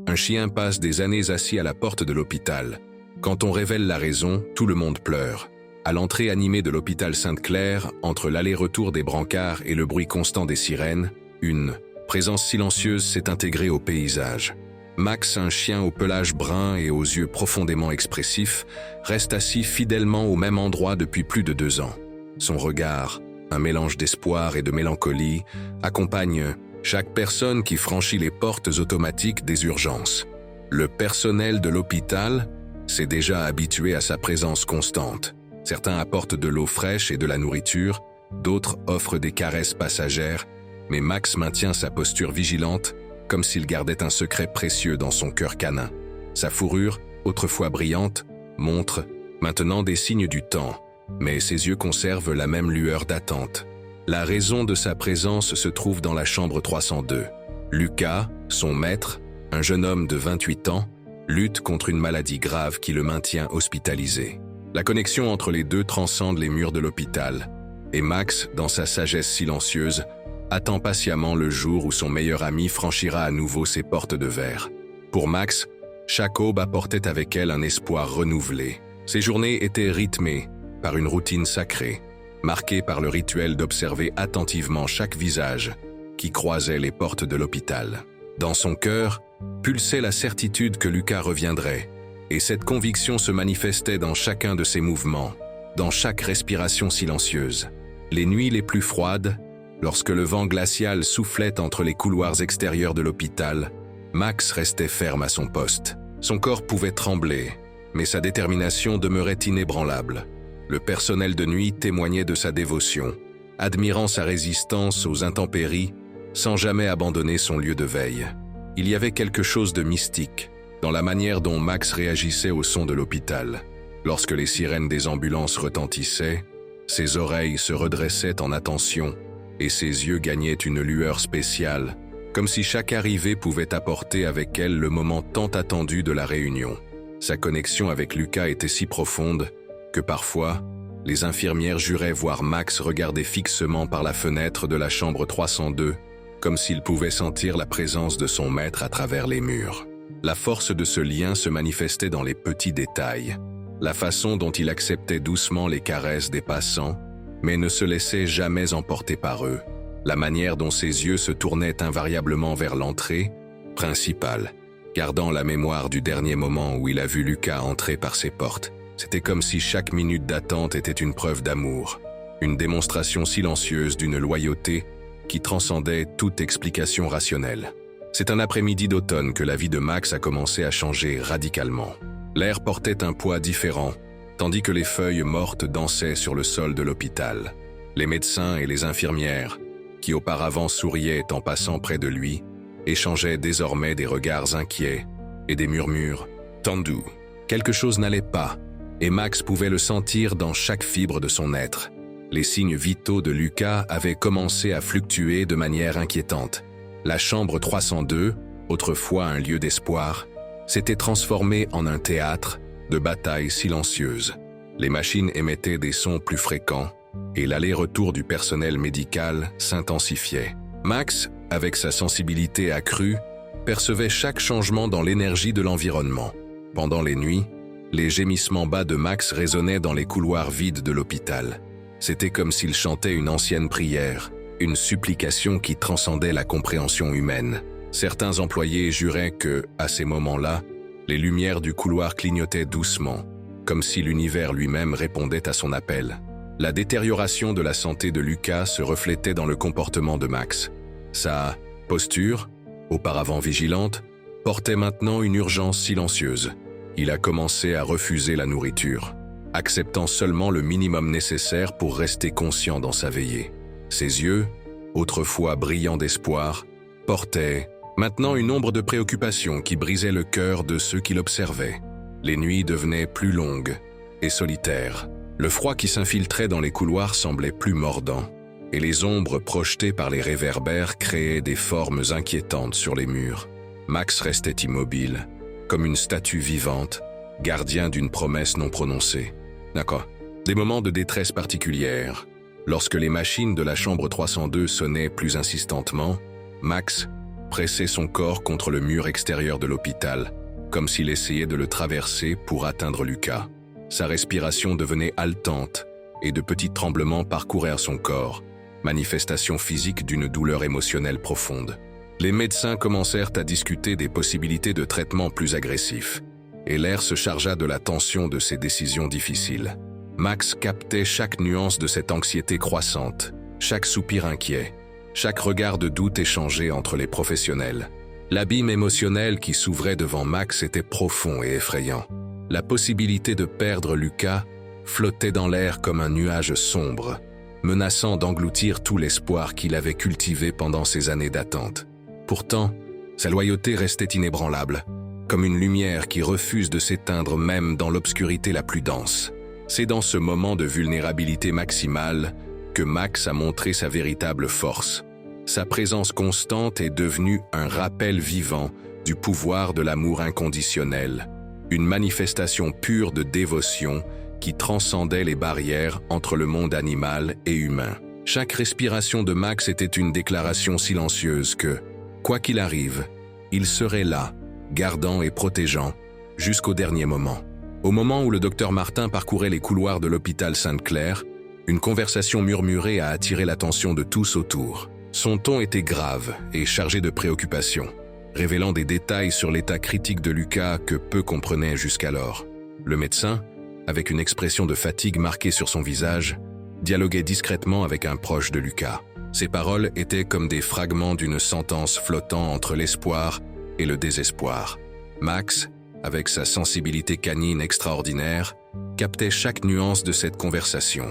Un chien passe des années assis à la porte de l'hôpital. Quand on révèle la raison, tout le monde pleure. À l'entrée animée de l'hôpital Sainte-Claire, entre l'aller-retour des brancards et le bruit constant des sirènes, une présence silencieuse s'est intégrée au paysage. Max, un chien au pelage brun et aux yeux profondément expressifs, reste assis fidèlement au même endroit depuis plus de 2 ans. Son regard, un mélange d'espoir et de mélancolie, accompagne chaque personne qui franchit les portes automatiques des urgences. Le personnel de l'hôpital s'est déjà habitué à sa présence constante. Certains apportent de l'eau fraîche et de la nourriture, d'autres offrent des caresses passagères, mais Max maintient sa posture vigilante, comme s'il gardait un secret précieux dans son cœur canin. Sa fourrure, autrefois brillante, montre maintenant des signes du temps, mais ses yeux conservent la même lueur d'attente. La raison de sa présence se trouve dans la chambre 302. Lucas, son maître, un jeune homme de 28 ans, lutte contre une maladie grave qui le maintient hospitalisé. La connexion entre les deux transcende les murs de l'hôpital, et Max, dans sa sagesse silencieuse, attend patiemment le jour où son meilleur ami franchira à nouveau ses portes de verre. Pour Max, chaque aube apportait avec elle un espoir renouvelé. Ses journées étaient rythmées par une routine sacrée, marquée par le rituel d'observer attentivement chaque visage qui croisait les portes de l'hôpital. Dans son cœur, pulsait la certitude que Lucas reviendrait, et cette conviction se manifestait dans chacun de ses mouvements, dans chaque respiration silencieuse. Les nuits les plus froides, lorsque le vent glacial soufflait entre les couloirs extérieurs de l'hôpital, Max restait ferme à son poste. Son corps pouvait trembler, mais sa détermination demeurait inébranlable. Le personnel de nuit témoignait de sa dévotion, admirant sa résistance aux intempéries sans jamais abandonner son lieu de veille. Il y avait quelque chose de mystique dans la manière dont Max réagissait au son de l'hôpital. Lorsque les sirènes des ambulances retentissaient, ses oreilles se redressaient en attention et ses yeux gagnaient une lueur spéciale, comme si chaque arrivée pouvait apporter avec elle le moment tant attendu de la réunion. Sa connexion avec Lucas était si profonde que parfois, les infirmières juraient voir Max regarder fixement par la fenêtre de la chambre 302, comme s'il pouvait sentir la présence de son maître à travers les murs. La force de ce lien se manifestait dans les petits détails, la façon dont il acceptait doucement les caresses des passants, mais ne se laissait jamais emporter par eux, la manière dont ses yeux se tournaient invariablement vers l'entrée principale, gardant la mémoire du dernier moment où il a vu Lucas entrer par ses portes. C'était comme si chaque minute d'attente était une preuve d'amour, une démonstration silencieuse d'une loyauté qui transcendait toute explication rationnelle. C'est un après-midi d'automne que la vie de Max a commencé à changer radicalement. L'air portait un poids différent, tandis que les feuilles mortes dansaient sur le sol de l'hôpital. Les médecins et les infirmières, qui auparavant souriaient en passant près de lui, échangeaient désormais des regards inquiets et des murmures tendus. Quelque chose n'allait pas, et Max pouvait le sentir dans chaque fibre de son être. Les signes vitaux de Lucas avaient commencé à fluctuer de manière inquiétante. La chambre 302, autrefois un lieu d'espoir, s'était transformée en un théâtre de batailles silencieuses. Les machines émettaient des sons plus fréquents, et l'aller-retour du personnel médical s'intensifiait. Max, avec sa sensibilité accrue, percevait chaque changement dans l'énergie de l'environnement. Pendant les nuits, les gémissements bas de Max résonnaient dans les couloirs vides de l'hôpital. C'était comme s'il chantait une ancienne prière, une supplication qui transcendait la compréhension humaine. Certains employés juraient que, à ces moments-là, les lumières du couloir clignotaient doucement, comme si l'univers lui-même répondait à son appel. La détérioration de la santé de Lucas se reflétait dans le comportement de Max. Sa posture, auparavant vigilante, portait maintenant une urgence silencieuse. Il a commencé à refuser la nourriture, acceptant seulement le minimum nécessaire pour rester conscient dans sa veillée. Ses yeux, autrefois brillants d'espoir, portaient maintenant une ombre de préoccupation qui brisait le cœur de ceux qui l'observaient. Les nuits devenaient plus longues et solitaires. Le froid qui s'infiltrait dans les couloirs semblait plus mordant, et les ombres projetées par les réverbères créaient des formes inquiétantes sur les murs. Max restait immobile, comme une statue vivante, gardien d'une promesse non prononcée. D'accord. Des moments de détresse particulière. Lorsque les machines de la chambre 302 sonnaient plus insistantement, Max pressait son corps contre le mur extérieur de l'hôpital, comme s'il essayait de le traverser pour atteindre Lucas. Sa respiration devenait haletante et de petits tremblements parcoururent son corps, manifestation physique d'une douleur émotionnelle profonde. Les médecins commencèrent à discuter des possibilités de traitements plus agressifs, et l'air se chargea de la tension de ces décisions difficiles. Max captait chaque nuance de cette anxiété croissante, chaque soupir inquiet, chaque regard de doute échangé entre les professionnels. L'abîme émotionnel qui s'ouvrait devant Max était profond et effrayant. La possibilité de perdre Lucas flottait dans l'air comme un nuage sombre, menaçant d'engloutir tout l'espoir qu'il avait cultivé pendant ces années d'attente. Pourtant, sa loyauté restait inébranlable, comme une lumière qui refuse de s'éteindre même dans l'obscurité la plus dense. C'est dans ce moment de vulnérabilité maximale que Max a montré sa véritable force. Sa présence constante est devenue un rappel vivant du pouvoir de l'amour inconditionnel, une manifestation pure de dévotion qui transcendait les barrières entre le monde animal et humain. Chaque respiration de Max était une déclaration silencieuse que, quoi qu'il arrive, il serait là, gardant et protégeant, jusqu'au dernier moment. Au moment où le docteur Martin parcourait les couloirs de l'hôpital Sainte-Claire, une conversation murmurée a attiré l'attention de tous autour. Son ton était grave et chargé de préoccupation, révélant des détails sur l'état critique de Lucas que peu comprenaient jusqu'alors. Le médecin, avec une expression de fatigue marquée sur son visage, dialoguait discrètement avec un proche de Lucas. Ses paroles étaient comme des fragments d'une sentence flottant entre l'espoir et le désespoir. Max, avec sa sensibilité canine extraordinaire, captait chaque nuance de cette conversation,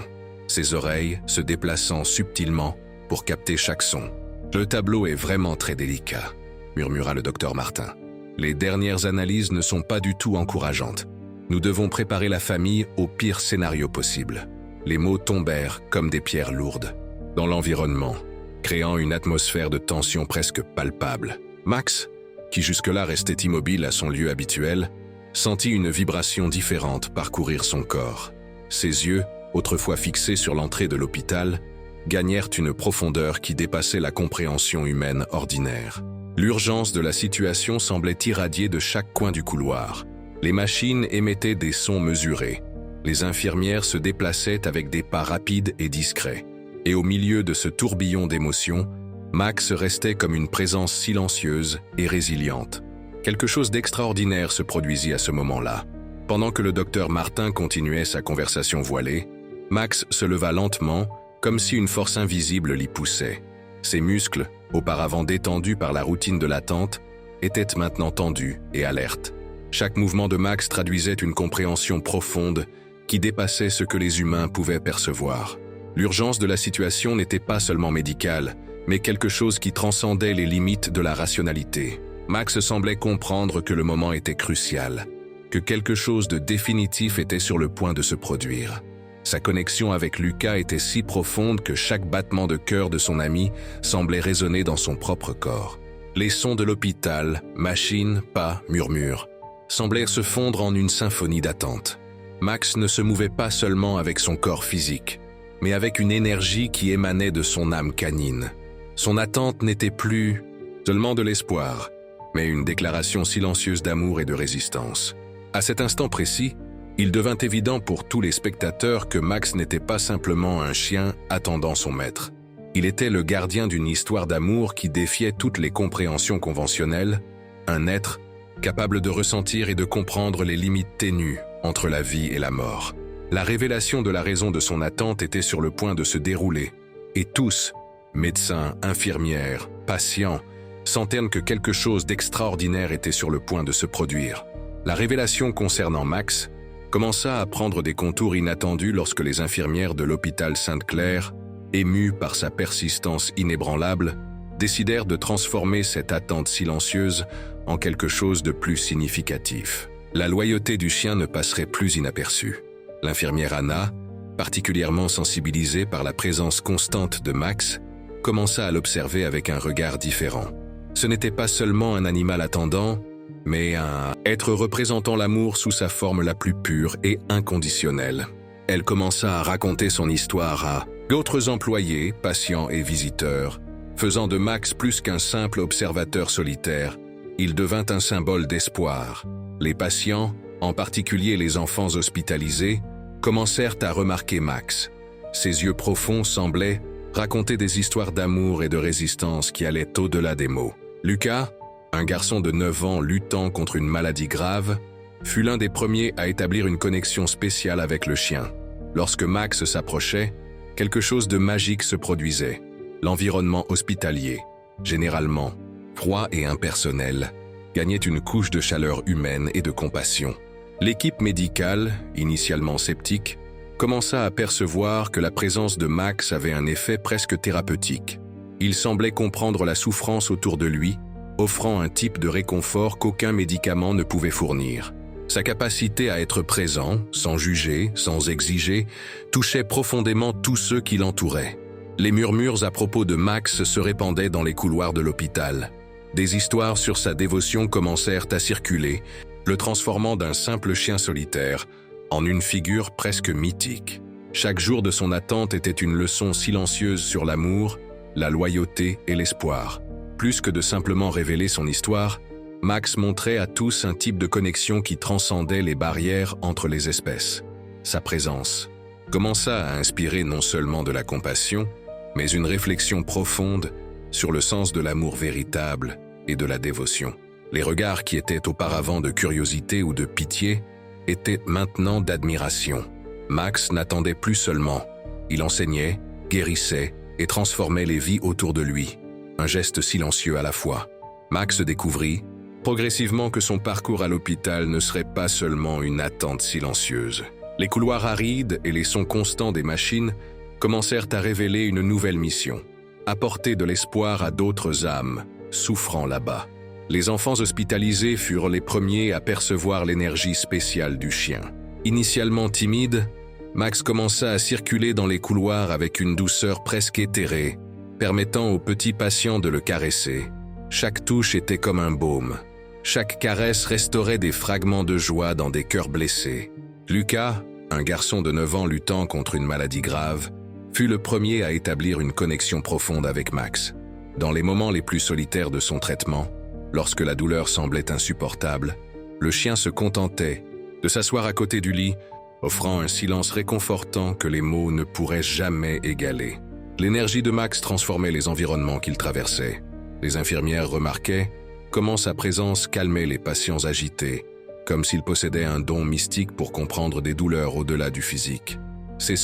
ses oreilles se déplaçant subtilement pour capter chaque son. « Le tableau est vraiment très délicat », murmura le docteur Martin. « Les dernières analyses ne sont pas du tout encourageantes. Nous devons préparer la famille au pire scénario possible. » Les mots tombèrent comme des pierres lourdes dans l'environnement, créant une atmosphère de tension presque palpable. Max, qui jusque-là restait immobile à son lieu habituel, sentit une vibration différente parcourir son corps. Ses yeux, autrefois fixés sur l'entrée de l'hôpital, gagnèrent une profondeur qui dépassait la compréhension humaine ordinaire. L'urgence de la situation semblait irradier de chaque coin du couloir. Les machines émettaient des sons mesurés. Les infirmières se déplaçaient avec des pas rapides et discrets. Et au milieu de ce tourbillon d'émotions, Max restait comme une présence silencieuse et résiliente. Quelque chose d'extraordinaire se produisit à ce moment-là. Pendant que le docteur Martin continuait sa conversation voilée, Max se leva lentement, comme si une force invisible l'y poussait. Ses muscles, auparavant détendus par la routine de l'attente, étaient maintenant tendus et alertes. Chaque mouvement de Max traduisait une compréhension profonde qui dépassait ce que les humains pouvaient percevoir. L'urgence de la situation n'était pas seulement médicale, mais quelque chose qui transcendait les limites de la rationalité. Max semblait comprendre que le moment était crucial, que quelque chose de définitif était sur le point de se produire. Sa connexion avec Lucas était si profonde que chaque battement de cœur de son ami semblait résonner dans son propre corps. Les sons de l'hôpital, machines, pas, murmures, semblèrent se fondre en une symphonie d'attente. Max ne se mouvait pas seulement avec son corps physique, mais avec une énergie qui émanait de son âme canine. Son attente n'était plus seulement de l'espoir, mais une déclaration silencieuse d'amour et de résistance. À cet instant précis, il devint évident pour tous les spectateurs que Max n'était pas simplement un chien attendant son maître. Il était le gardien d'une histoire d'amour qui défiait toutes les compréhensions conventionnelles, un être capable de ressentir et de comprendre les limites ténues entre la vie et la mort. La révélation de la raison de son attente était sur le point de se dérouler, et tous, médecins, infirmières, patients, sentaient que quelque chose d'extraordinaire était sur le point de se produire. La révélation concernant Max commença à prendre des contours inattendus lorsque les infirmières de l'hôpital Sainte-Claire, émues par sa persistance inébranlable, décidèrent de transformer cette attente silencieuse en quelque chose de plus significatif. La loyauté du chien ne passerait plus inaperçue. L'infirmière Anna, particulièrement sensibilisée par la présence constante de Max, commença à l'observer avec un regard différent. Ce n'était pas seulement un animal attendant, mais un être représentant l'amour sous sa forme la plus pure et inconditionnelle. Elle commença à raconter son histoire à d'autres employés, patients et visiteurs, Faisant de Max plus qu'un simple observateur solitaire, il devint un symbole d'espoir. Les patients, en particulier les enfants hospitalisés, commencèrent à remarquer Max. Ses yeux profonds semblaient raconter des histoires d'amour et de résistance qui allaient au-delà des mots. Lucas, un garçon de 9 ans luttant contre une maladie grave, fut l'un des premiers à établir une connexion spéciale avec le chien. Lorsque Max s'approchait, quelque chose de magique se produisait. L'environnement hospitalier, généralement froid et impersonnel, gagnait une couche de chaleur humaine et de compassion. L'équipe médicale, initialement sceptique, commença à percevoir que la présence de Max avait un effet presque thérapeutique. Il semblait comprendre la souffrance autour de lui, offrant un type de réconfort qu'aucun médicament ne pouvait fournir. Sa capacité à être présent, sans juger, sans exiger, touchait profondément tous ceux qui l'entouraient. Les murmures à propos de Max se répandaient dans les couloirs de l'hôpital. Des histoires sur sa dévotion commencèrent à circuler, le transformant d'un simple chien solitaire en une figure presque mythique. Chaque jour de son attente était une leçon silencieuse sur l'amour, la loyauté et l'espoir. Plus que de simplement révéler son histoire, Max montrait à tous un type de connexion qui transcendait les barrières entre les espèces. Sa présence commença à inspirer non seulement de la compassion, mais une réflexion profonde sur le sens de l'amour véritable et de la dévotion. Les regards qui étaient auparavant de curiosité ou de pitié étaient maintenant d'admiration. Max n'attendait plus seulement, il enseignait, guérissait et transformait les vies autour de lui. Un geste silencieux à la fois. Max découvrit progressivement que son parcours à l'hôpital ne serait pas seulement une attente silencieuse. Les couloirs arides et les sons constants des machines commencèrent à révéler une nouvelle mission: apporter de l'espoir à d'autres âmes souffrant là-bas. Les enfants hospitalisés furent les premiers à percevoir l'énergie spéciale du chien. Initialement timide, Max commença à circuler dans les couloirs avec une douceur presque éthérée, permettant aux petits patients de le caresser. Chaque touche était comme un baume. Chaque caresse restaurait des fragments de joie dans des cœurs blessés. Lucas, un garçon de 9 ans luttant contre une maladie grave, fut le premier à établir une connexion profonde avec Max. Dans les moments les plus solitaires de son traitement, lorsque la douleur semblait insupportable, le chien se contentait de s'asseoir à côté du lit, offrant un silence réconfortant que les mots ne pourraient jamais égaler. L'énergie de Max transformait les environnements qu'il traversait. Les infirmières remarquaient comment sa présence calmait les patients agités, comme s'il possédait un don mystique pour comprendre des douleurs au-delà du physique. Ses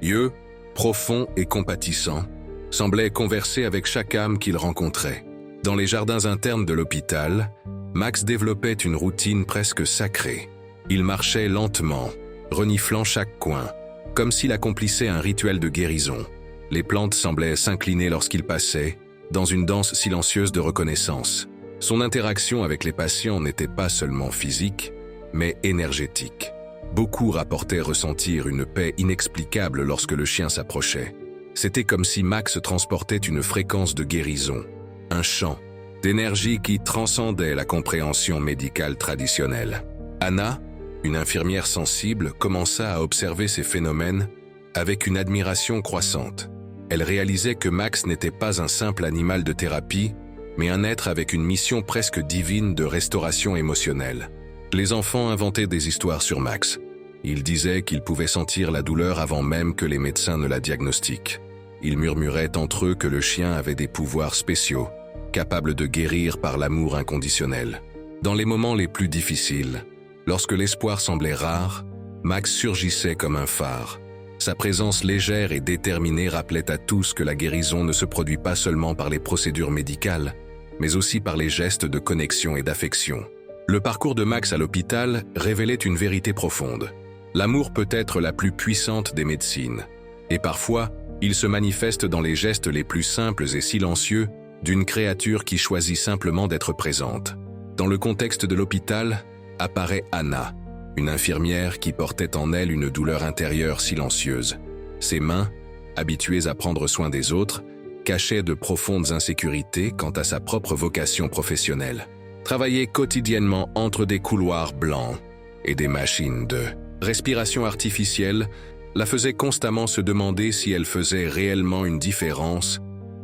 yeux, profonds et compatissants, semblaient converser avec chaque âme qu'il rencontrait. Dans les jardins internes de l'hôpital, Max développait une routine presque sacrée. Il marchait lentement, reniflant chaque coin, comme s'il accomplissait un rituel de guérison. Les plantes semblaient s'incliner lorsqu'il passait, dans une danse silencieuse de reconnaissance. Son interaction avec les patients n'était pas seulement physique, mais énergétique. Beaucoup rapportaient ressentir une paix inexplicable lorsque le chien s'approchait. C'était comme si Max transportait une fréquence de guérison, un chant d'énergie qui transcendait la compréhension médicale traditionnelle. Anna, une infirmière sensible, commença à observer ces phénomènes avec une admiration croissante. Elle réalisait que Max n'était pas un simple animal de thérapie, mais un être avec une mission presque divine de restauration émotionnelle. Les enfants inventaient des histoires sur Max. Ils disaient qu'ils pouvaient sentir la douleur avant même que les médecins ne la diagnostiquent. Ils murmuraient entre eux que le chien avait des pouvoirs spéciaux, capables de guérir par l'amour inconditionnel. Dans les moments les plus difficiles, lorsque l'espoir semblait rare, Max surgissait comme un phare. Sa présence légère et déterminée rappelait à tous que la guérison ne se produit pas seulement par les procédures médicales, mais aussi par les gestes de connexion et d'affection. Le parcours de Max à l'hôpital révélait une vérité profonde. L'amour peut être la plus puissante des médecines, et parfois, il se manifeste dans les gestes les plus simples et silencieux d'une créature qui choisit simplement d'être présente. Dans le contexte de l'hôpital, apparaît Anna, une infirmière qui portait en elle une douleur intérieure silencieuse. Ses mains, habituées à prendre soin des autres, cachaient de profondes insécurités quant à sa propre vocation professionnelle. Travailler quotidiennement entre des couloirs blancs et des machines de respiration artificielle la faisait constamment se demander si elle faisait réellement une différence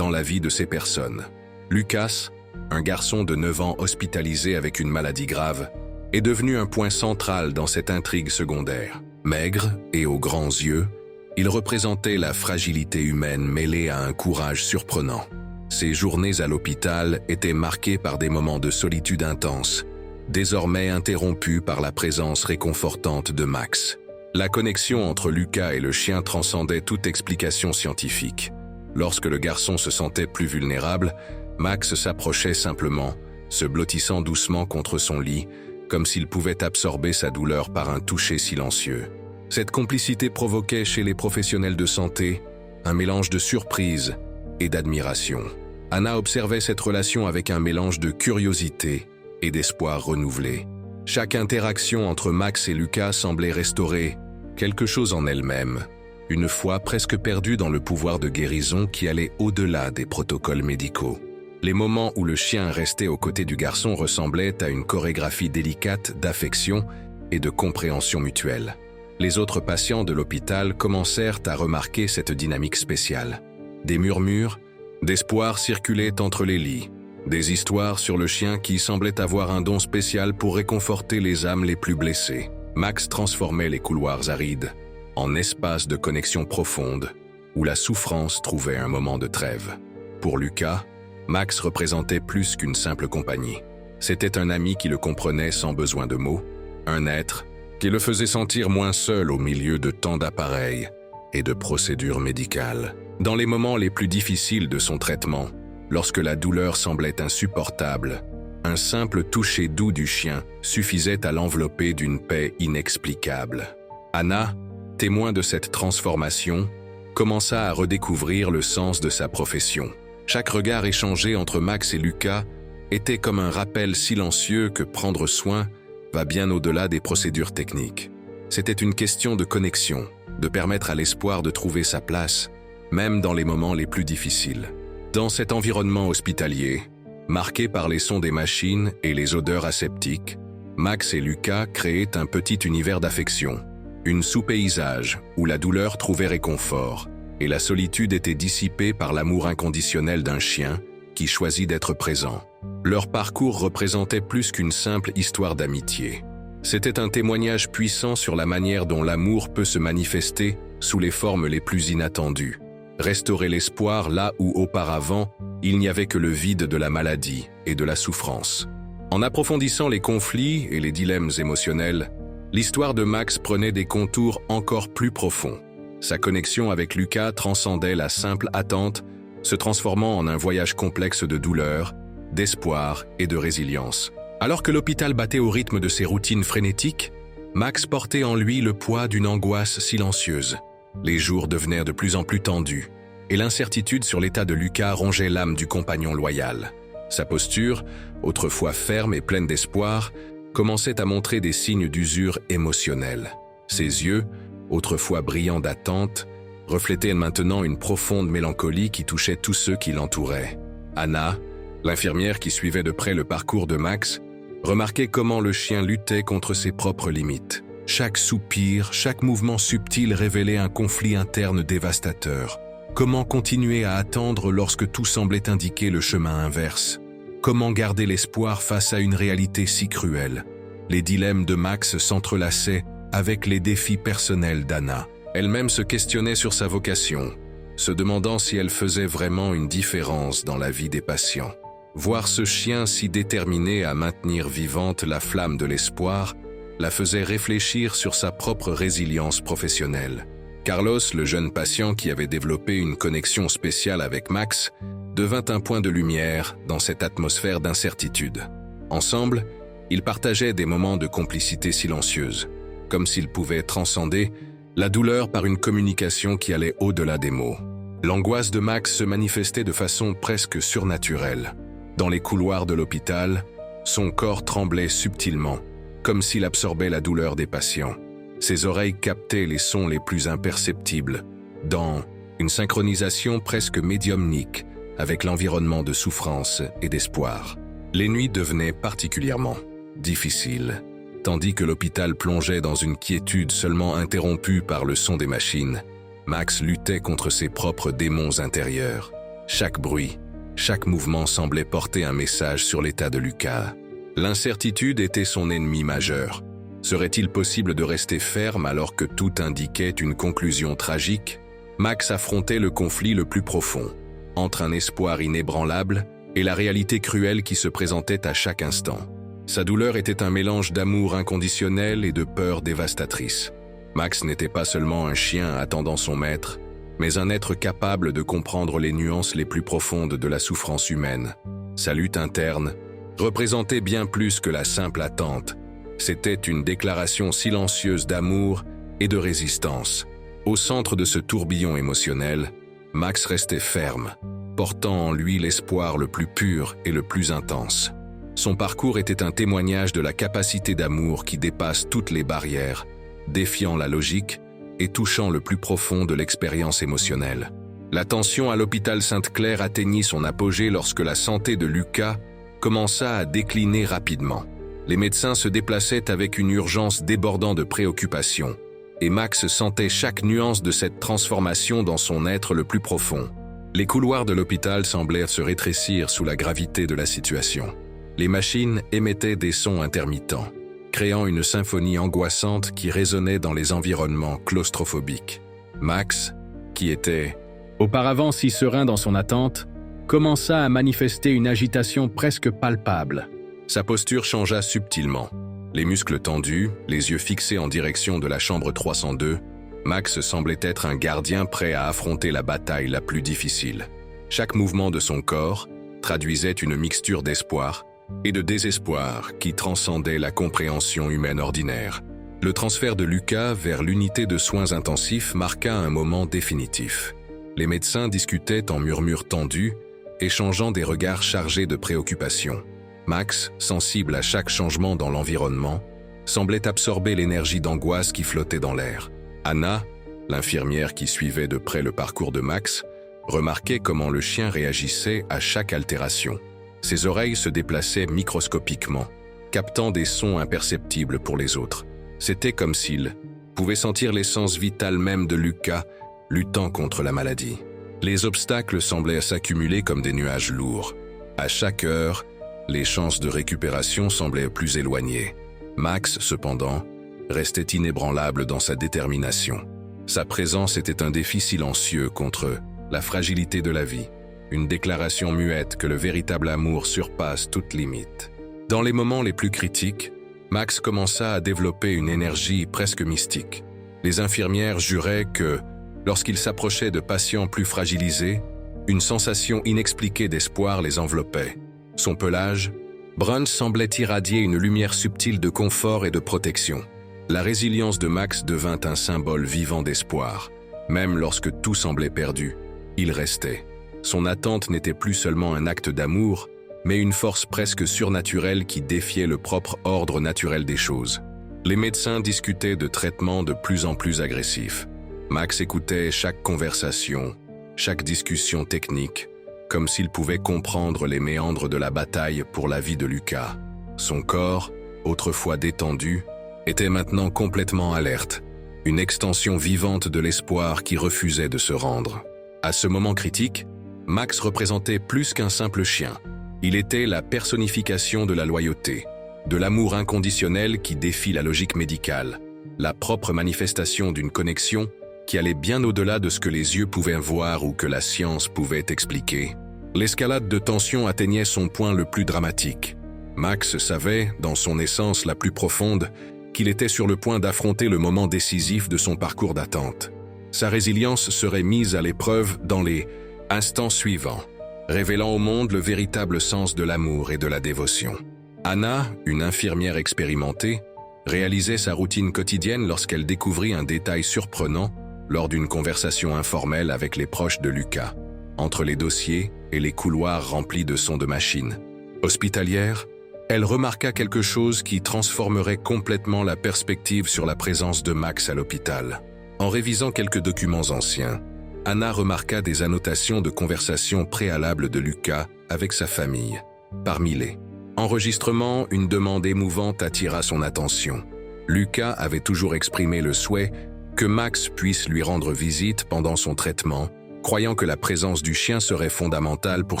dans la vie de ces personnes. Lucas, un garçon de 9 ans hospitalisé avec une maladie grave, est devenu un point central dans cette intrigue secondaire. Maigre et aux grands yeux, il représentait la fragilité humaine mêlée à un courage surprenant. Ses journées à l'hôpital étaient marquées par des moments de solitude intense, désormais interrompus par la présence réconfortante de Max. La connexion entre Lucas et le chien transcendait toute explication scientifique. Lorsque le garçon se sentait plus vulnérable, Max s'approchait simplement, se blottissant doucement contre son lit, comme s'il pouvait absorber sa douleur par un toucher silencieux. Cette complicité provoquait chez les professionnels de santé un mélange de surprise et d'admiration. Anna observait cette relation avec un mélange de curiosité et d'espoir renouvelé. Chaque interaction entre Max et Lucas semblait restaurer quelque chose en elle-même, une foi presque perdue dans le pouvoir de guérison qui allait au-delà des protocoles médicaux. Les moments où le chien restait aux côtés du garçon ressemblaient à une chorégraphie délicate d'affection et de compréhension mutuelle. Les autres patients de l'hôpital commencèrent à remarquer cette dynamique spéciale. Des murmures, d'espoir circulaient entre les lits, des histoires sur le chien qui semblait avoir un don spécial pour réconforter les âmes les plus blessées. Max transformait les couloirs arides en espaces de connexion profonde, où la souffrance trouvait un moment de trêve. Pour Lucas, Max représentait plus qu'une simple compagnie. C'était un ami qui le comprenait sans besoin de mots, un être qui le faisait sentir moins seul au milieu de tant d'appareils et de procédures médicales. Dans les moments les plus difficiles de son traitement, lorsque la douleur semblait insupportable, un simple toucher doux du chien suffisait à l'envelopper d'une paix inexplicable. Anna, témoin de cette transformation, commença à redécouvrir le sens de sa profession. Chaque regard échangé entre Max et Lucas était comme un rappel silencieux que prendre soin va bien au-delà des procédures techniques. C'était une question de connexion, de permettre à l'espoir de trouver sa place, même dans les moments les plus difficiles. Dans cet environnement hospitalier, marqué par les sons des machines et les odeurs aseptiques, Max et Lucas créaient un petit univers d'affection, une sous-paysage où la douleur trouvait réconfort et la solitude était dissipée par l'amour inconditionnel d'un chien qui choisit d'être présent. Leur parcours représentait plus qu'une simple histoire d'amitié. C'était un témoignage puissant sur la manière dont l'amour peut se manifester sous les formes les plus inattendues. Restaurer l'espoir là où auparavant, il n'y avait que le vide de la maladie et de la souffrance. En approfondissant les conflits et les dilemmes émotionnels, l'histoire de Max prenait des contours encore plus profonds. Sa connexion avec Lucas transcendait la simple attente, se transformant en un voyage complexe de douleur, d'espoir et de résilience. Alors que l'hôpital battait au rythme de ses routines frénétiques, Max portait en lui le poids d'une angoisse silencieuse. Les jours devenaient de plus en plus tendus, et l'incertitude sur l'état de Lucas rongeait l'âme du compagnon loyal. Sa posture, autrefois ferme et pleine d'espoir, commençait à montrer des signes d'usure émotionnelle. Ses yeux, autrefois brillants d'attente, reflétaient maintenant une profonde mélancolie qui touchait tous ceux qui l'entouraient. Anna, l'infirmière qui suivait de près le parcours de Max, remarquait comment le chien luttait contre ses propres limites. Chaque soupir, chaque mouvement subtil révélait un conflit interne dévastateur. Comment continuer à attendre lorsque tout semblait indiquer le chemin inverse? Comment garder l'espoir face à une réalité si cruelle? Les dilemmes de Max s'entrelaçaient avec les défis personnels d'Anna. Elle-même se questionnait sur sa vocation, se demandant si elle faisait vraiment une différence dans la vie des patients. Voir ce chien si déterminé à maintenir vivante la flamme de l'espoir la faisait réfléchir sur sa propre résilience professionnelle. Carlos, le jeune patient qui avait développé une connexion spéciale avec Max, devint un point de lumière dans cette atmosphère d'incertitude. Ensemble, ils partageaient des moments de complicité silencieuse, comme s'ils pouvaient transcender la douleur par une communication qui allait au-delà des mots. L'angoisse de Max se manifestait de façon presque surnaturelle. Dans les couloirs de l'hôpital, son corps tremblait subtilement, comme s'il absorbait la douleur des patients. Ses oreilles captaient les sons les plus imperceptibles, dans une synchronisation presque médiumnique avec l'environnement de souffrance et d'espoir. Les nuits devenaient particulièrement difficiles, tandis que l'hôpital plongeait dans une quiétude seulement interrompue par le son des machines. Max luttait contre ses propres démons intérieurs. Chaque bruit, chaque mouvement semblait porter un message sur l'état de Lucas. L'incertitude était son ennemi majeur. Serait-il possible de rester ferme alors que tout indiquait une conclusion tragique? Max affrontait le conflit le plus profond, entre un espoir inébranlable et la réalité cruelle qui se présentait à chaque instant. Sa douleur était un mélange d'amour inconditionnel et de peur dévastatrice. Max n'était pas seulement un chien attendant son maître, mais un être capable de comprendre les nuances les plus profondes de la souffrance humaine. Sa lutte interne représentait bien plus que la simple attente. C'était une déclaration silencieuse d'amour et de résistance. Au centre de ce tourbillon émotionnel, Max restait ferme, portant en lui l'espoir le plus pur et le plus intense. Son parcours était un témoignage de la capacité d'amour qui dépasse toutes les barrières, défiant la logique et touchant le plus profond de l'expérience émotionnelle. La tension à l'hôpital Sainte-Claire atteignit son apogée lorsque la santé de Lucas commença à décliner rapidement. Les médecins se déplaçaient avec une urgence débordant de préoccupations, et Max sentait chaque nuance de cette transformation dans son être le plus profond. Les couloirs de l'hôpital semblèrent se rétrécir sous la gravité de la situation. Les machines émettaient des sons intermittents, créant une symphonie angoissante qui résonnait dans les environnements claustrophobiques. Max, qui était auparavant si serein dans son attente, commença à manifester une agitation presque palpable. Sa posture changea subtilement. Les muscles tendus, les yeux fixés en direction de la chambre 302, Max semblait être un gardien prêt à affronter la bataille la plus difficile. Chaque mouvement de son corps traduisait une mixture d'espoir et de désespoir qui transcendait la compréhension humaine ordinaire. Le transfert de Lucas vers l'unité de soins intensifs marqua un moment définitif. Les médecins discutaient en murmures tendus, échangeant des regards chargés de préoccupation. Max, sensible à chaque changement dans l'environnement, semblait absorber l'énergie d'angoisse qui flottait dans l'air. Anna, l'infirmière qui suivait de près le parcours de Max, remarquait comment le chien réagissait à chaque altération. Ses oreilles se déplaçaient microscopiquement, captant des sons imperceptibles pour les autres. C'était comme s'il pouvait sentir l'essence vitale même de Lucas luttant contre la maladie. Les obstacles semblaient s'accumuler comme des nuages lourds. À chaque heure, les chances de récupération semblaient plus éloignées. Max, cependant, restait inébranlable dans sa détermination. Sa présence était un défi silencieux contre la fragilité de la vie, une déclaration muette que le véritable amour surpasse toute limite. Dans les moments les plus critiques, Max commença à développer une énergie presque mystique. Les infirmières juraient que, lorsqu'il s'approchait de patients plus fragilisés, une sensation inexpliquée d'espoir les enveloppait. Son pelage, brun, semblait irradier une lumière subtile de confort et de protection. La résilience de Max devint un symbole vivant d'espoir. Même lorsque tout semblait perdu, il restait. Son attente n'était plus seulement un acte d'amour, mais une force presque surnaturelle qui défiait le propre ordre naturel des choses. Les médecins discutaient de traitements de plus en plus agressifs. Max écoutait chaque conversation, chaque discussion technique, comme s'il pouvait comprendre les méandres de la bataille pour la vie de Lucas. Son corps, autrefois détendu, était maintenant complètement alerte, une extension vivante de l'espoir qui refusait de se rendre. À ce moment critique, Max représentait plus qu'un simple chien. Il était la personnification de la loyauté, de l'amour inconditionnel qui défie la logique médicale, la propre manifestation d'une connexion qui allait bien au-delà de ce que les yeux pouvaient voir ou que la science pouvait expliquer. L'escalade de tension atteignait son point le plus dramatique. Max savait, dans son essence la plus profonde, qu'il était sur le point d'affronter le moment décisif de son parcours d'attente. Sa résilience serait mise à l'épreuve dans les instants suivants, révélant au monde le véritable sens de l'amour et de la dévotion. Anna, une infirmière expérimentée, réalisait sa routine quotidienne lorsqu'elle découvrit un détail surprenant lors d'une conversation informelle avec les proches de Lucas, entre les dossiers et les couloirs remplis de sons de machines. Hospitalière, elle remarqua quelque chose qui transformerait complètement la perspective sur la présence de Max à l'hôpital. En révisant quelques documents anciens, Anna remarqua des annotations de conversations préalables de Lucas avec sa famille. Parmi les enregistrements, une demande émouvante attira son attention. Lucas avait toujours exprimé le souhait que Max puisse lui rendre visite pendant son traitement, croyant que la présence du chien serait fondamentale pour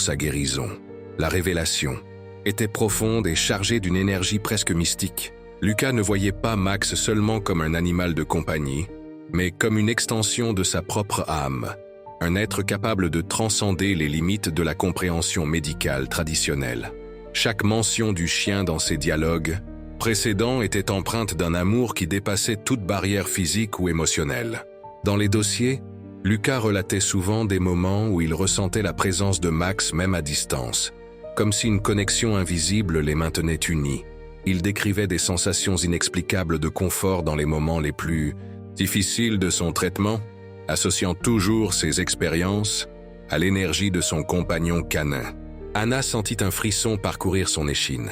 sa guérison. La révélation était profonde et chargée d'une énergie presque mystique. Lucas ne voyait pas Max seulement comme un animal de compagnie, mais comme une extension de sa propre âme, un être capable de transcender les limites de la compréhension médicale traditionnelle. Chaque mention du chien dans ses dialogues précédents était empreinte d'un amour qui dépassait toute barrière physique ou émotionnelle. Dans les dossiers, Lucas relatait souvent des moments où il ressentait la présence de Max même à distance, comme si une connexion invisible les maintenait unis. Il décrivait des sensations inexplicables de confort dans les moments les plus difficiles de son traitement, associant toujours ses expériences à l'énergie de son compagnon canin. Anna sentit un frisson parcourir son échine.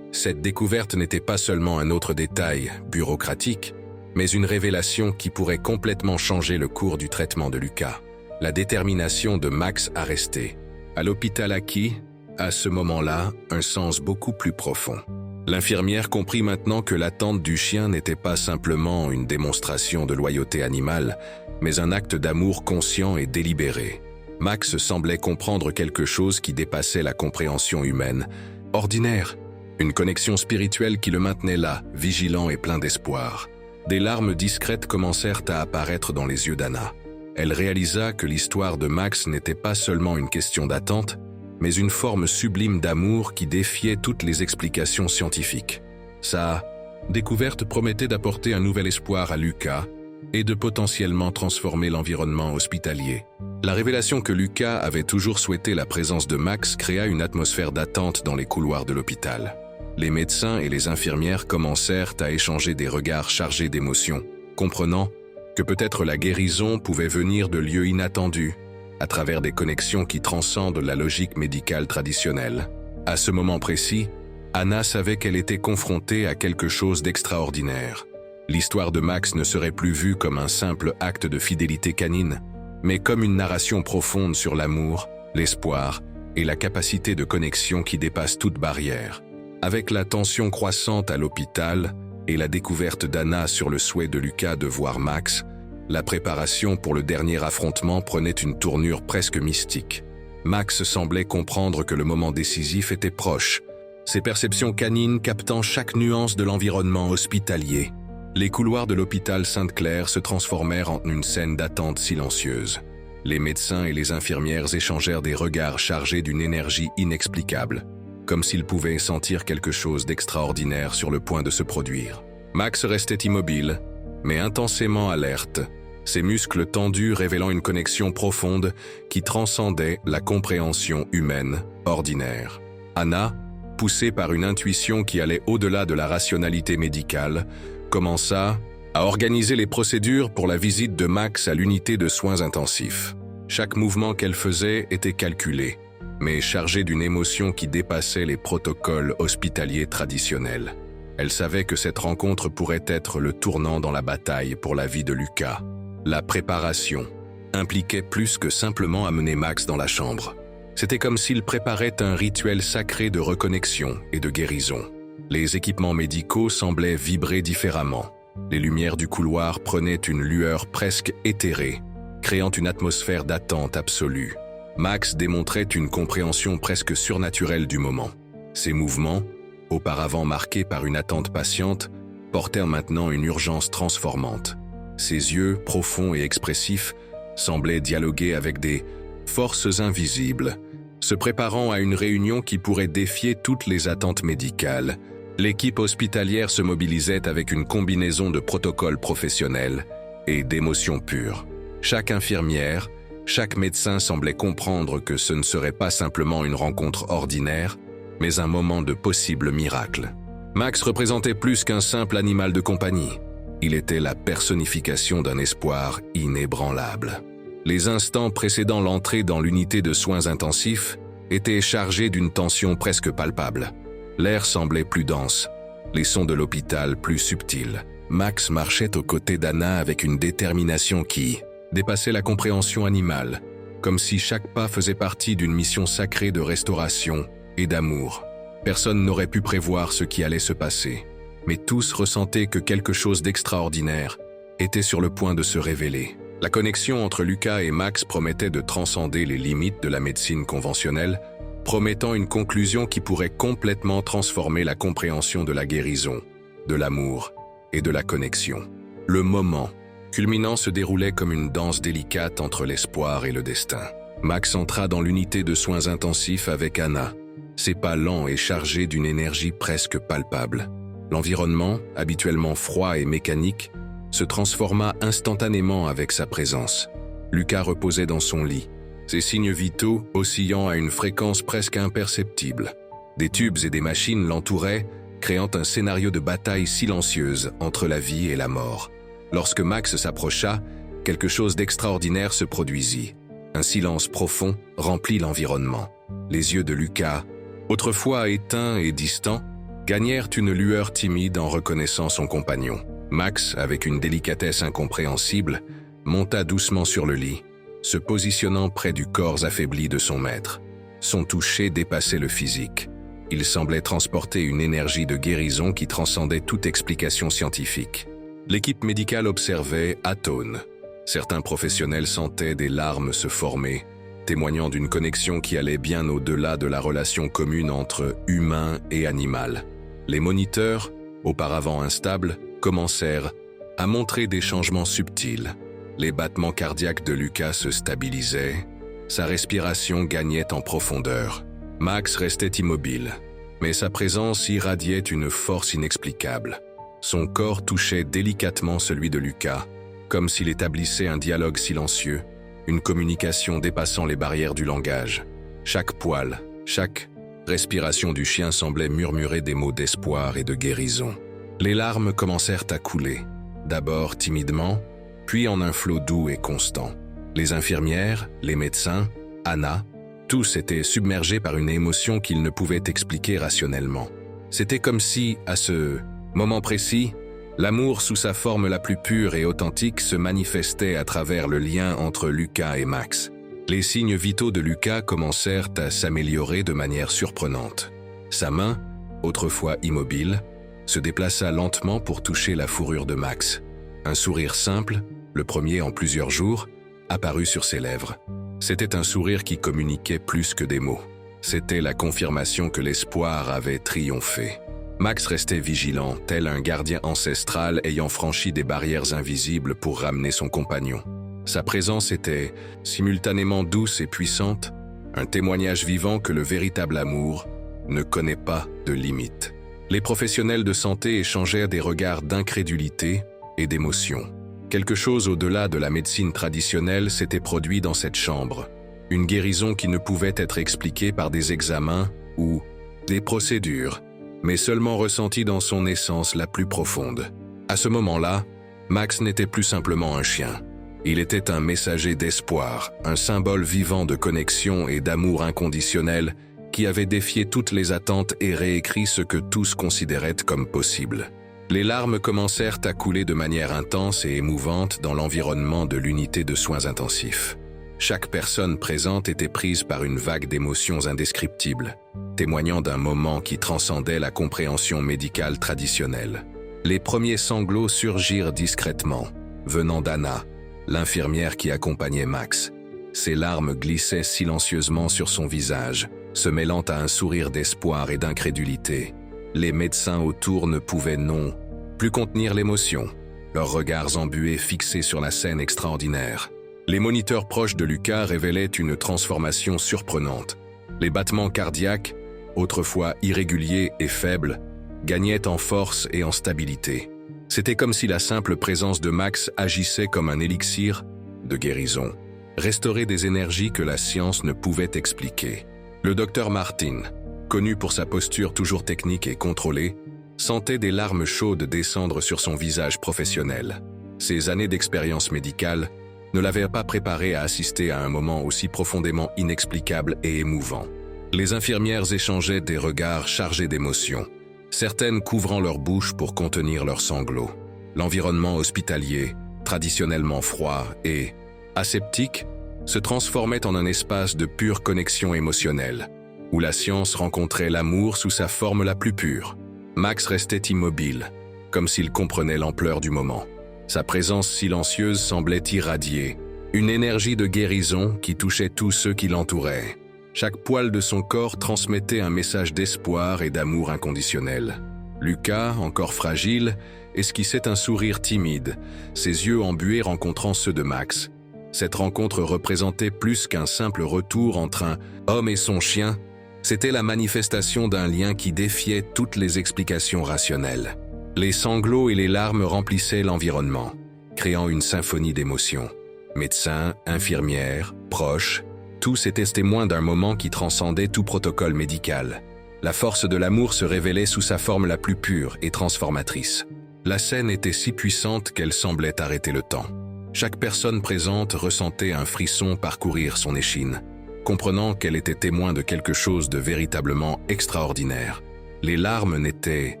Cette découverte n'était pas seulement un autre détail bureaucratique, mais une révélation qui pourrait complètement changer le cours du traitement de Lucas. La détermination de Max à rester à l'hôpital acquis, à ce moment-là, un sens beaucoup plus profond. L'infirmière comprit maintenant que l'attente du chien n'était pas simplement une démonstration de loyauté animale, mais un acte d'amour conscient et délibéré. Max semblait comprendre quelque chose qui dépassait la compréhension humaine, ordinaire, une connexion spirituelle qui le maintenait là, vigilant et plein d'espoir. Des larmes discrètes commencèrent à apparaître dans les yeux d'Anna. Elle réalisa que l'histoire de Max n'était pas seulement une question d'attente, mais une forme sublime d'amour qui défiait toutes les explications scientifiques. Sa découverte promettait d'apporter un nouvel espoir à Lucas et de potentiellement transformer l'environnement hospitalier. La révélation que Lucas avait toujours souhaité la présence de Max créa une atmosphère d'attente dans les couloirs de l'hôpital. Les médecins et les infirmières commencèrent à échanger des regards chargés d'émotions, comprenant que peut-être la guérison pouvait venir de lieux inattendus, à travers des connexions qui transcendent la logique médicale traditionnelle. À ce moment précis, Anna savait qu'elle était confrontée à quelque chose d'extraordinaire. L'histoire de Max ne serait plus vue comme un simple acte de fidélité canine, mais comme une narration profonde sur l'amour, l'espoir et la capacité de connexion qui dépasse toute barrière. Avec la tension croissante à l'hôpital et la découverte d'Anna sur le souhait de Lucas de voir Max, la préparation pour le dernier affrontement prenait une tournure presque mystique. Max semblait comprendre que le moment décisif était proche, ses perceptions canines captant chaque nuance de l'environnement hospitalier. Les couloirs de l'hôpital Sainte-Claire se transformèrent en une scène d'attente silencieuse. Les médecins et les infirmières échangèrent des regards chargés d'une énergie inexplicable, comme s'ils pouvaient sentir quelque chose d'extraordinaire sur le point de se produire. Max restait immobile, mais intensément alerte, ses muscles tendus révélant une connexion profonde qui transcendait la compréhension humaine ordinaire. Anna, poussée par une intuition qui allait au-delà de la rationalité médicale, commença à organiser les procédures pour la visite de Max à l'unité de soins intensifs. Chaque mouvement qu'elle faisait était calculé, mais chargé d'une émotion qui dépassait les protocoles hospitaliers traditionnels. Elle savait que cette rencontre pourrait être le tournant dans la bataille pour la vie de Lucas. La préparation impliquait plus que simplement amener Max dans la chambre. C'était comme s'il préparait un rituel sacré de reconnexion et de guérison. Les équipements médicaux semblaient vibrer différemment. Les lumières du couloir prenaient une lueur presque éthérée, créant une atmosphère d'attente absolue. Max démontrait une compréhension presque surnaturelle du moment. Ses mouvements, auparavant marqués par une attente patiente, portèrent maintenant une urgence transformante. Ses yeux, profonds et expressifs, semblaient dialoguer avec des forces invisibles, se préparant à une réunion qui pourrait défier toutes les attentes médicales. L'équipe hospitalière se mobilisait avec une combinaison de protocoles professionnels et d'émotions pures. Chaque infirmière, chaque médecin semblait comprendre que ce ne serait pas simplement une rencontre ordinaire, mais un moment de possible miracle. Max représentait plus qu'un simple animal de compagnie. Il était la personnification d'un espoir inébranlable. Les instants précédant l'entrée dans l'unité de soins intensifs étaient chargés d'une tension presque palpable. L'air semblait plus dense, les sons de l'hôpital plus subtils. Max marchait aux côtés d'Anna avec une détermination qui dépassait la compréhension animale, comme si chaque pas faisait partie d'une mission sacrée de restauration et d'amour. Personne n'aurait pu prévoir ce qui allait se passer, mais tous ressentaient que quelque chose d'extraordinaire était sur le point de se révéler. La connexion entre Lucas et Max promettait de transcender les limites de la médecine conventionnelle, promettant une conclusion qui pourrait complètement transformer la compréhension de la guérison, de l'amour et de la connexion. Le moment culminant se déroulait comme une danse délicate entre l'espoir et le destin. Max entra dans l'unité de soins intensifs avec Anna, ses pas lents et chargés d'une énergie presque palpable. L'environnement, habituellement froid et mécanique, se transforma instantanément avec sa présence. Lucas reposait dans son lit, ses signes vitaux oscillant à une fréquence presque imperceptible. Des tubes et des machines l'entouraient, créant un scénario de bataille silencieuse entre la vie et la mort. Lorsque Max s'approcha, quelque chose d'extraordinaire se produisit. Un silence profond remplit l'environnement. Les yeux de Lucas, autrefois éteints et distants, gagnèrent une lueur timide en reconnaissant son compagnon. Max, avec une délicatesse incompréhensible, monta doucement sur le lit, se positionnant près du corps affaibli de son maître. Son toucher dépassait le physique. Il semblait transporter une énergie de guérison qui transcendait toute explication scientifique. L'équipe médicale observait, atone. Certains professionnels sentaient des larmes se former, témoignant d'une connexion qui allait bien au-delà de la relation commune entre humain et animal. Les moniteurs, auparavant instables, commencèrent à montrer des changements subtils. Les battements cardiaques de Lucas se stabilisaient, sa respiration gagnait en profondeur. Max restait immobile, mais sa présence irradiait une force inexplicable. Son corps touchait délicatement celui de Lucas, comme s'il établissait un dialogue silencieux, une communication dépassant les barrières du langage. Chaque poil, chaque respiration du chien semblait murmurer des mots d'espoir et de guérison. Les larmes commencèrent à couler, d'abord timidement, puis en un flot doux et constant. Les infirmières, les médecins, Anna, tous étaient submergés par une émotion qu'ils ne pouvaient expliquer rationnellement. C'était comme si, à ce moment précis, l'amour sous sa forme la plus pure et authentique se manifestait à travers le lien entre Lucas et Max. Les signes vitaux de Lucas commencèrent à s'améliorer de manière surprenante. Sa main, autrefois immobile, se déplaça lentement pour toucher la fourrure de Max. Un sourire simple, le premier en plusieurs jours, apparut sur ses lèvres. C'était un sourire qui communiquait plus que des mots. C'était la confirmation que l'espoir avait triomphé. Max restait vigilant, tel un gardien ancestral ayant franchi des barrières invisibles pour ramener son compagnon. Sa présence était simultanément douce et puissante, un témoignage vivant que le véritable amour ne connaît pas de limites. Les professionnels de santé échangèrent des regards d'incrédulité et d'émotion. Quelque chose au-delà de la médecine traditionnelle s'était produit dans cette chambre. Une guérison qui ne pouvait être expliquée par des examens ou des procédures, mais seulement ressentie dans son essence la plus profonde. À ce moment-là, Max n'était plus simplement un chien. Il était un messager d'espoir, un symbole vivant de connexion et d'amour inconditionnel qui avait défié toutes les attentes et réécrit ce que tous considéraient comme possible. Les larmes commencèrent à couler de manière intense et émouvante dans l'environnement de l'unité de soins intensifs. Chaque personne présente était prise par une vague d'émotions indescriptibles, témoignant d'un moment qui transcendait la compréhension médicale traditionnelle. Les premiers sanglots surgirent discrètement, venant d'Anna, l'infirmière qui accompagnait Max. Ses larmes glissaient silencieusement sur son visage, se mêlant à un sourire d'espoir et d'incrédulité. Les médecins autour ne pouvaient non plus contenir l'émotion, leurs regards embués fixés sur la scène extraordinaire. Les moniteurs proches de Lucas révélaient une transformation surprenante. Les battements cardiaques, autrefois irréguliers et faibles, gagnaient en force et en stabilité. C'était comme si la simple présence de Max agissait comme un élixir de guérison, restaurer des énergies que la science ne pouvait expliquer. Le docteur Martin, connu pour sa posture toujours technique et contrôlée, sentait des larmes chaudes descendre sur son visage professionnel. Ses années d'expérience médicale ne l'avaient pas préparé à assister à un moment aussi profondément inexplicable et émouvant. Les infirmières échangeaient des regards chargés d'émotion, certaines couvrant leur bouche pour contenir leurs sanglots. L'environnement hospitalier, traditionnellement froid et aseptique, se transformait en un espace de pure connexion émotionnelle, où la science rencontrait l'amour sous sa forme la plus pure. Max restait immobile, comme s'il comprenait l'ampleur du moment. Sa présence silencieuse semblait irradier une énergie de guérison qui touchait tous ceux qui l'entouraient. Chaque poil de son corps transmettait un message d'espoir et d'amour inconditionnel. Lucas, encore fragile, esquissait un sourire timide, ses yeux embués rencontrant ceux de Max. Cette rencontre représentait plus qu'un simple retour entre un homme et son chien, c'était la manifestation d'un lien qui défiait toutes les explications rationnelles. Les sanglots et les larmes remplissaient l'environnement, créant une symphonie d'émotions. Médecins, infirmières, proches, tous étaient témoins d'un moment qui transcendait tout protocole médical. La force de l'amour se révélait sous sa forme la plus pure et transformatrice. La scène était si puissante qu'elle semblait arrêter le temps. Chaque personne présente ressentait un frisson parcourir son échine, comprenant qu'elle était témoin de quelque chose de véritablement extraordinaire. Les larmes n'étaient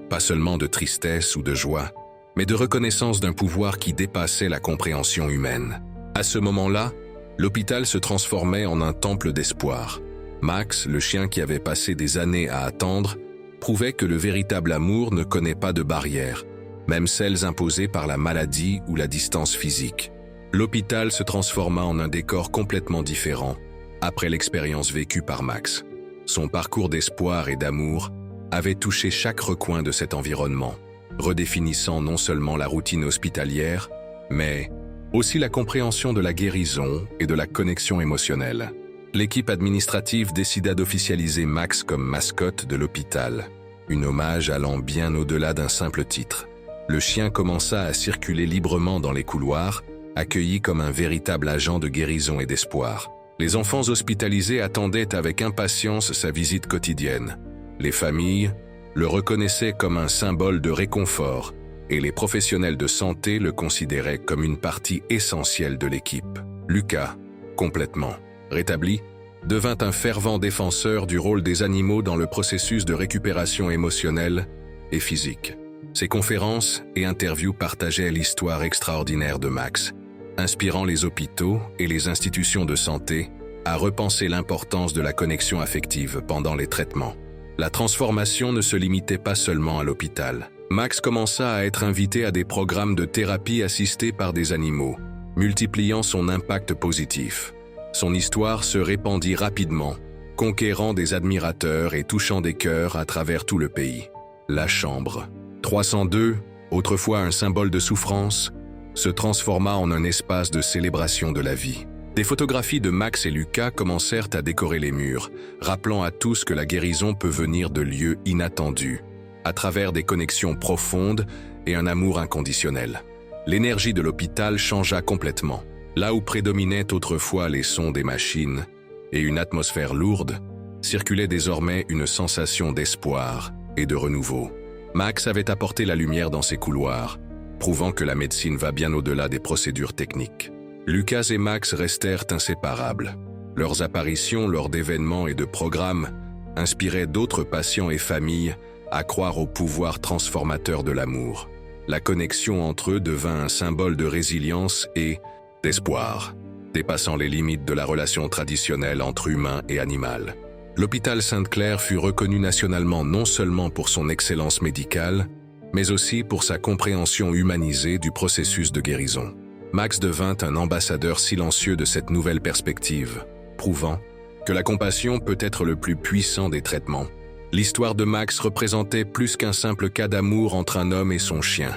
pas seulement de tristesse ou de joie, mais de reconnaissance d'un pouvoir qui dépassait la compréhension humaine. À ce moment-là, l'hôpital se transformait en un temple d'espoir. Max, le chien qui avait passé des années à attendre, prouvait que le véritable amour ne connaît pas de barrières, même celles imposées par la maladie ou la distance physique. L'hôpital se transforma en un décor complètement différent après l'expérience vécue par Max. Son parcours d'espoir et d'amour avait touché chaque recoin de cet environnement, redéfinissant non seulement la routine hospitalière, mais aussi la compréhension de la guérison et de la connexion émotionnelle. L'équipe administrative décida d'officialiser Max comme mascotte de l'hôpital, un hommage allant bien au-delà d'un simple titre. Le chien commença à circuler librement dans les couloirs, accueilli comme un véritable agent de guérison et d'espoir. Les enfants hospitalisés attendaient avec impatience sa visite quotidienne. Les familles le reconnaissaient comme un symbole de réconfort, et les professionnels de santé le considéraient comme une partie essentielle de l'équipe. Lucas, complètement rétabli, devint un fervent défenseur du rôle des animaux dans le processus de récupération émotionnelle et physique. Ses conférences et interviews partageaient l'histoire extraordinaire de Max, inspirant les hôpitaux et les institutions de santé à repenser l'importance de la connexion affective pendant les traitements. La transformation ne se limitait pas seulement à l'hôpital. Max commença à être invité à des programmes de thérapie assistés par des animaux, multipliant son impact positif. Son histoire se répandit rapidement, conquérant des admirateurs et touchant des cœurs à travers tout le pays. La chambre 302, autrefois un symbole de souffrance, se transforma en un espace de célébration de la vie. Des photographies de Max et Lucas commencèrent à décorer les murs, rappelant à tous que la guérison peut venir de lieux inattendus, à travers des connexions profondes et un amour inconditionnel. L'énergie de l'hôpital changea complètement. Là où prédominaient autrefois les sons des machines et une atmosphère lourde, circulait désormais une sensation d'espoir et de renouveau. Max avait apporté la lumière dans ces couloirs, prouvant que la médecine va bien au-delà des procédures techniques. Lucas et Max restèrent inséparables. Leurs apparitions lors d'événements et de programmes inspiraient d'autres patients et familles à croire au pouvoir transformateur de l'amour. La connexion entre eux devint un symbole de résilience et d'espoir, dépassant les limites de la relation traditionnelle entre humain et animal. L'hôpital Sainte-Claire fut reconnu nationalement non seulement pour son excellence médicale, mais aussi pour sa compréhension humanisée du processus de guérison. Max devint un ambassadeur silencieux de cette nouvelle perspective, prouvant que la compassion peut être le plus puissant des traitements. L'histoire de Max représentait plus qu'un simple cas d'amour entre un homme et son chien.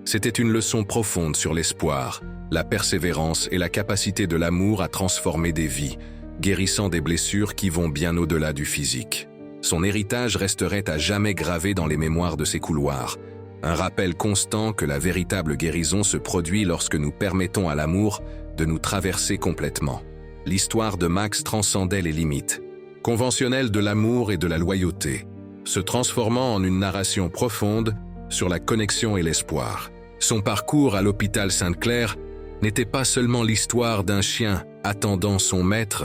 C'était une leçon profonde sur l'espoir, la persévérance et la capacité de l'amour à transformer des vies, guérissant des blessures qui vont bien au-delà du physique. Son héritage resterait à jamais gravé dans les mémoires de ces couloirs, un rappel constant que la véritable guérison se produit lorsque nous permettons à l'amour de nous traverser complètement. L'histoire de Max transcendait les limites conventionnelles de l'amour et de la loyauté, se transformant en une narration profonde sur la connexion et l'espoir. Son parcours à l'hôpital Sainte-Claire n'était pas seulement l'histoire d'un chien attendant son maître,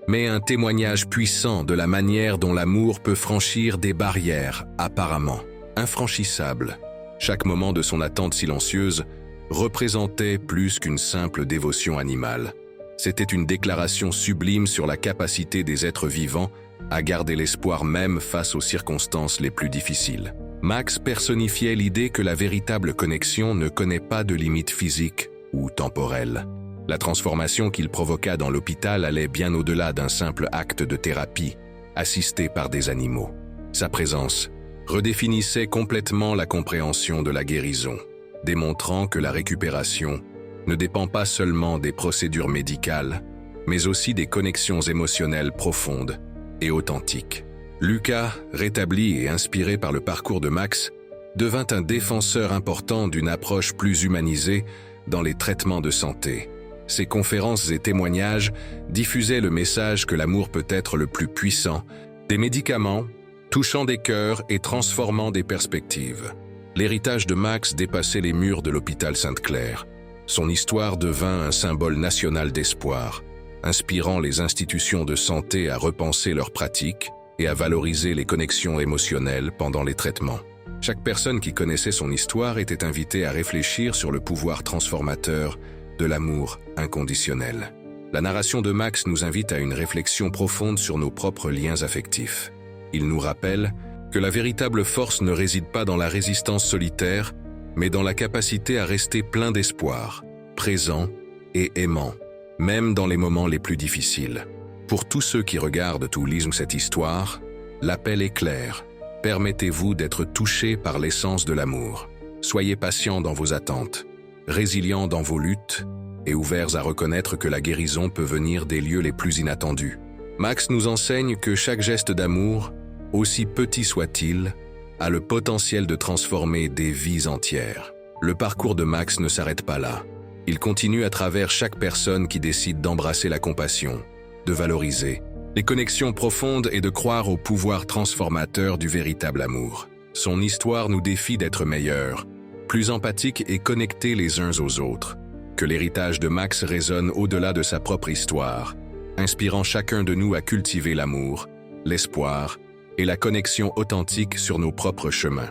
mais un témoignage puissant de la manière dont l'amour peut franchir des barrières apparemment infranchissables. Chaque moment de son attente silencieuse représentait plus qu'une simple dévotion animale. C'était une déclaration sublime sur la capacité des êtres vivants à garder l'espoir même face aux circonstances les plus difficiles. Max personnifiait l'idée que la véritable connexion ne connaît pas de limites physiques ou temporelles. La transformation qu'il provoqua dans l'hôpital allait bien au-delà d'un simple acte de thérapie, assisté par des animaux. Sa présence redéfinissait complètement la compréhension de la guérison, démontrant que la récupération ne dépend pas seulement des procédures médicales, mais aussi des connexions émotionnelles profondes et authentiques. Lucas, rétabli et inspiré par le parcours de Max, devint un défenseur important d'une approche plus humanisée dans les traitements de santé. Ses conférences et témoignages diffusaient le message que l'amour peut être le plus puissant des médicaments, touchant des cœurs et transformant des perspectives. L'héritage de Max dépassait les murs de l'hôpital Sainte-Claire. Son histoire devint un symbole national d'espoir, inspirant les institutions de santé à repenser leurs pratiques et à valoriser les connexions émotionnelles pendant les traitements. Chaque personne qui connaissait son histoire était invitée à réfléchir sur le pouvoir transformateur de l'amour inconditionnel. La narration de Max nous invite à une réflexion profonde sur nos propres liens affectifs. Il nous rappelle que la véritable force ne réside pas dans la résistance solitaire, mais dans la capacité à rester plein d'espoir, présent et aimant, même dans les moments les plus difficiles. Pour tous ceux qui regardent ou lisent cette histoire, l'appel est clair. Permettez-vous d'être touchés par l'essence de l'amour. Soyez patients dans vos attentes, résilients dans vos luttes et ouverts à reconnaître que la guérison peut venir des lieux les plus inattendus. Max nous enseigne que chaque geste d'amour, aussi petit soit-il, a le potentiel de transformer des vies entières. Le parcours de Max ne s'arrête pas là. Il continue à travers chaque personne qui décide d'embrasser la compassion, de valoriser les connexions profondes et de croire au pouvoir transformateur du véritable amour. Son histoire nous défie d'être meilleurs, plus empathiques et connectés les uns aux autres. Que l'héritage de Max résonne au-delà de sa propre histoire, inspirant chacun de nous à cultiver l'amour, l'espoir et la connexion authentique sur nos propres chemins.